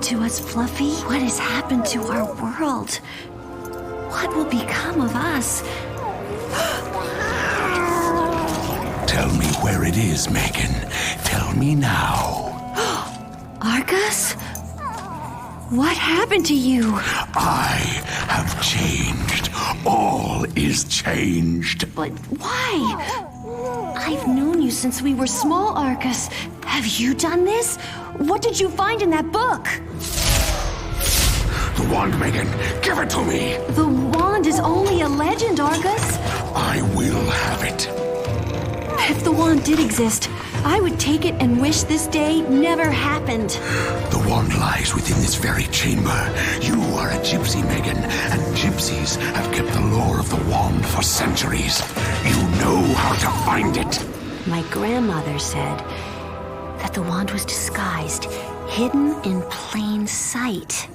to us, Fluffy? What has happened to our world? What will become of us? Tell me where it is, Megan. Tell me now. Argus? What happened to you? I have changed. All is changed. But why? I've known you since we were small, Argus. Have you done this? What did you find in that book? The wand, Megan. Give it to me. The wand is only a legend, Argus. I will have it. If the wand did exist, I would take it and wish this day never happened. The wand lies within this very chamber. You are a gypsy, Megan, and gypsies have kept the lore of the wand for centuries. You know how to find it. My grandmother said that the wand was disguised, hidden in plain sight.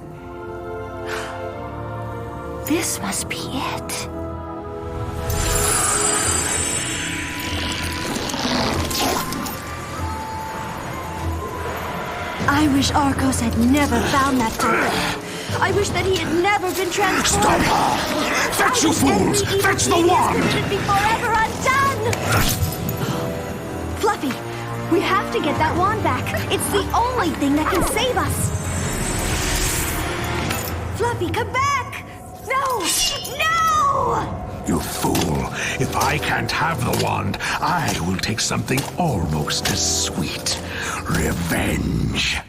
This must be it. I wish Argos had never found that book. I wish that he had never been transformed. Stop! Fetch, you fools! Fetch the wand! Should be forever undone! Fluffy, we have to get that wand back. It's the only thing that can save us. Fluffy, come back! No! No! You fool! If I can't have the wand, I will take something almost as sweet. Revenge.